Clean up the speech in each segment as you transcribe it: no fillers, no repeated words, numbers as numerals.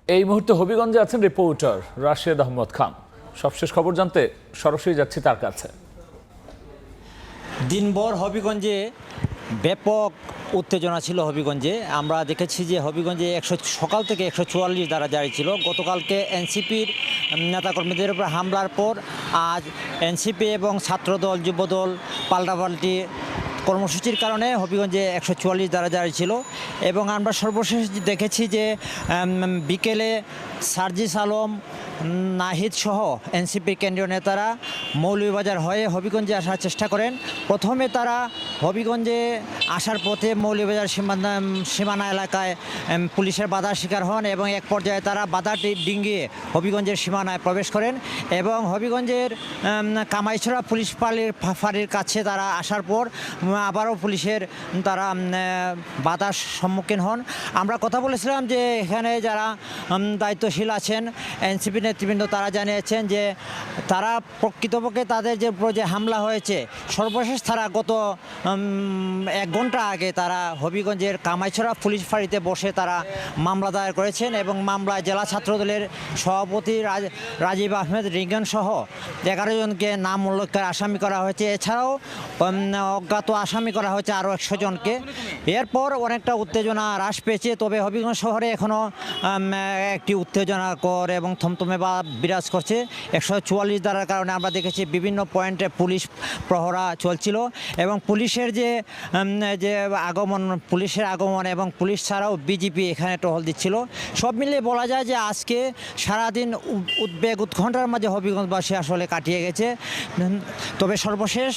এই মুহূর্তে হবিগঞ্জে আছেন রিপোর্টার রাশেদ আহমদ খান। সবশেষ খবর জানতে সরাসরি যাচ্ছি তার কাছে। দিনভর হবিগঞ্জে ব্যাপক উত্তেজনা ছিল। হবিগঞ্জে আমরা দেখেছি যে হবিগঞ্জে সকাল থেকে 144 ধারা জারি ছিল। গতকালকে এনসিপির নেতাকর্মীদের উপর হামলার পর আজ এনসিপি এবং ছাত্রদল যুবদল পাল্টাপাল্টি কর্মসূচির কারণে হবিগঞ্জে 144 ধারা জারি ছিল। এবং আমরা সর্বশেষ দেখেছি যে বিকেলে সার্জিস আলম, নাহিদ সহ এনসিপির কেন্দ্রীয় নেতারা মৌলভীবাজার হয়ে হবিগঞ্জে আসার চেষ্টা করেন। প্রথমে তারা হবিগঞ্জে আসার পথে মৌলভীবাজার সীমানা এলাকায় পুলিশের বাধার শিকার হন এবং এক পর্যায়ে তারা বাধাটি ডিঙ্গিয়ে হবিগঞ্জের সীমানায় প্রবেশ করেন এবং হবিগঞ্জের কামাইছড়া পুলিশ ফাঁড়ির কাছে তারা আসার পর আবারও পুলিশের তারা বাধার সম্মুখীন হন। আমরা কথা বলেছিলাম যে এখানে যারা দায়িত্বশীল আছেন এনসিপি নেতৃবৃন্দ, তারা জানিয়েছেন যে তারা প্রকৃতপক্ষে তাদের যে হামলা হয়েছে সর্বশেষ তারা গত 1 ঘন্টা আগে তারা হবিগঞ্জের কামাইছড়া পুলিশ ফাঁড়িতে বসে তারা মামলা দায়ের করেছেন এবং মামলায় জেলা ছাত্রদলের সভাপতি রাজীব আহমেদ রিঙ্গন সহ 11 জনকে নাম উল্লেখের আসামি করা হয়েছে। এছাড়াও অজ্ঞাত আসামি করা হয়েছে আরও 100 জনকে। এরপর অনেকটা উত্তেজনা হ্রাস পেয়েছে, তবে হবিগঞ্জ শহরে এখনও একটি উত্তেজনাকর এবং থমথমে বা বিরাজ করছে। 144 ধারার কারণে আমরা দেখেছি বিভিন্ন পয়েন্টে পুলিশ প্রহরা চলছিল এবং পুলিশের যে আগমন এবং পুলিশ ছাড়াও বিজেপি এখানে টহল দিচ্ছিল। সব মিলিয়ে বলা যায় যে আজকে সারাদিন উদ্বেগ উৎকণ্ঠার মাঝে হবিগঞ্জবাসী আসলে কাটিয়ে গেছে। তবে সর্বশেষ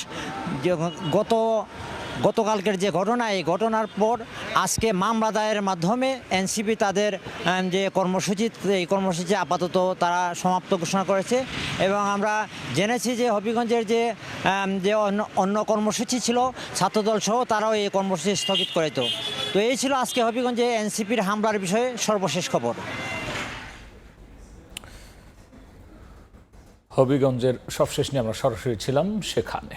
গতকালকের যে ঘটনা, এই ঘটনার পর আজকে মামলা দায়েরের মাধ্যমে এনসিপি তাদের যে এই কর্মসূচি আপাতত তারা সমাপ্ত ঘোষণা করেছে এবং আমরা জেনেছি যে হবিগঞ্জের যে অন্য কর্মসূচি ছিল ছাত্রদল সহ তারাও এই কর্মসূচি স্থগিত করেছে। তো এই ছিল আজকে হবিগঞ্জে এনসিপির হামলার বিষয়ে সর্বশেষ খবর। হবিগঞ্জের সবশেষ নিয়ে আমরা সরাসরি ছিলাম সেখানে।